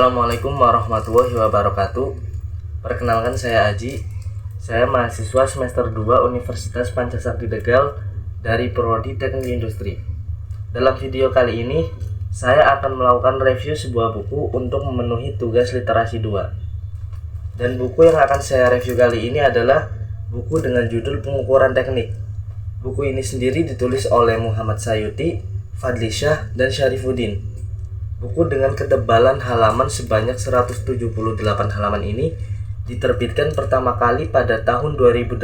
Assalamualaikum warahmatullahi wabarakatuh. Perkenalkan, saya Aji. Saya mahasiswa semester 2 Universitas Pancasakti Tegal dari Prodi Teknik Industri. Dalam video kali ini, saya akan melakukan review sebuah buku untuk memenuhi tugas literasi 2. Dan buku yang akan saya review kali ini adalah buku dengan judul Pengukuran Teknik. Buku ini sendiri ditulis oleh Muhammad Sayuti, Fadli Syah, dan Syarifuddin. Buku dengan ketebalan halaman sebanyak 178 halaman ini diterbitkan pertama kali pada tahun 2008.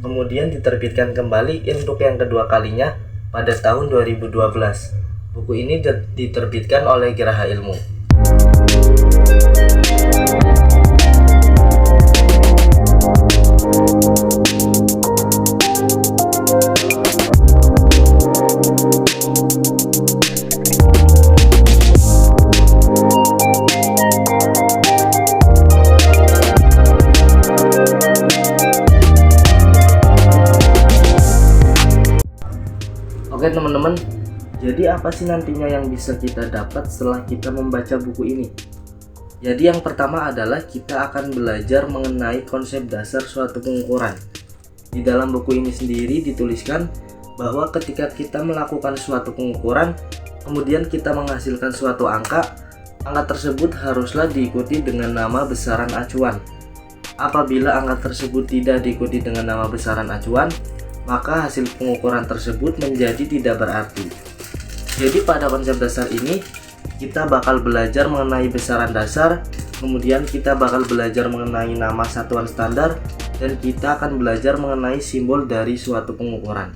Kemudian diterbitkan kembali untuk yang kedua kalinya pada tahun 2012. Buku ini diterbitkan oleh Geraha Ilmu. Oke teman-teman, jadi apa sih nantinya yang bisa kita dapat setelah kita membaca buku ini? Jadi yang pertama adalah kita akan belajar mengenai konsep dasar suatu pengukuran. Di dalam buku ini sendiri dituliskan bahwa ketika kita melakukan suatu pengukuran, kemudian kita menghasilkan suatu angka tersebut haruslah diikuti dengan nama besaran acuan. Apabila angka tersebut tidak diikuti dengan nama besaran acuan, maka hasil pengukuran tersebut menjadi tidak berarti. Jadi pada konsep dasar ini kita bakal belajar mengenai besaran dasar, kemudian kita bakal belajar mengenai nama satuan standar, dan kita akan belajar mengenai simbol dari suatu pengukuran.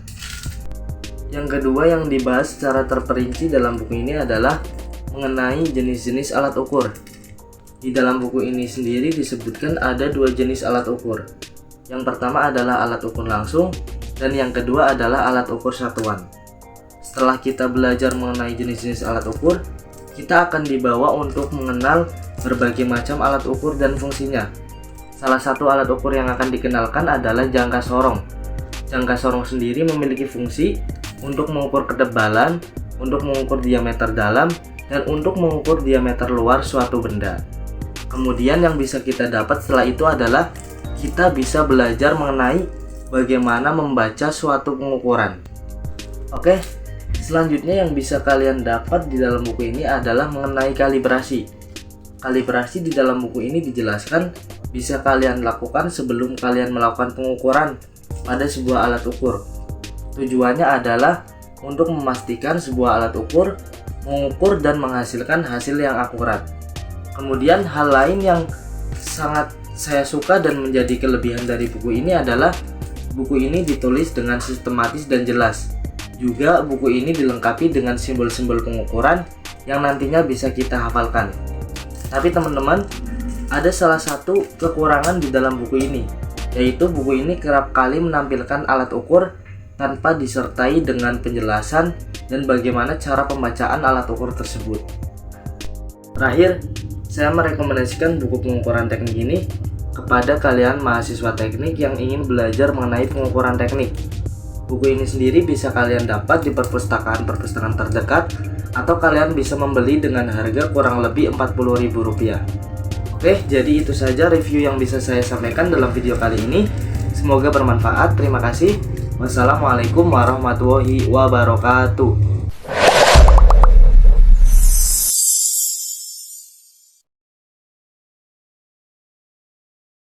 Yang kedua yang dibahas secara terperinci dalam buku ini adalah mengenai jenis-jenis alat ukur. Di dalam buku ini sendiri disebutkan ada dua jenis alat ukur. Yang pertama adalah alat ukur langsung, dan yang kedua adalah alat ukur satuan. Setelah kita belajar mengenai jenis-jenis alat ukur, kita akan dibawa untuk mengenal berbagai macam alat ukur dan fungsinya. Salah satu alat ukur yang akan dikenalkan adalah jangka sorong. Jangka sorong sendiri memiliki fungsi untuk mengukur ketebalan, untuk mengukur diameter dalam, dan untuk mengukur diameter luar suatu benda. Kemudian yang bisa kita dapat setelah itu adalah kita bisa belajar mengenai bagaimana membaca suatu pengukuran. Oke, selanjutnya yang bisa kalian dapat di dalam buku ini adalah mengenai kalibrasi. Kalibrasi di dalam buku ini dijelaskan bisa kalian lakukan sebelum kalian melakukan pengukuran pada sebuah alat ukur. Tujuannya adalah untuk memastikan sebuah alat ukur mengukur dan menghasilkan hasil yang akurat. Kemudian hal lain yang sangat saya suka dan menjadi kelebihan dari buku ini adalah buku ini ditulis dengan sistematis dan jelas. Juga buku ini dilengkapi dengan simbol-simbol pengukuran yang nantinya bisa kita hafalkan. Tapi teman-teman, ada salah satu kekurangan di dalam buku ini, yaitu buku ini kerap kali menampilkan alat ukur tanpa disertai dengan penjelasan dan bagaimana cara pembacaan alat ukur tersebut. Terakhir, saya merekomendasikan buku pengukuran teknik ini kepada kalian mahasiswa teknik yang ingin belajar mengenai pengukuran teknik. Buku ini sendiri bisa kalian dapat di perpustakaan terdekat, atau kalian bisa membeli dengan harga kurang lebih Rp40.000. Oke, jadi itu saja review yang bisa saya sampaikan dalam video kali ini. Semoga bermanfaat. Terima kasih. Wassalamualaikum warahmatullahi wabarakatuh.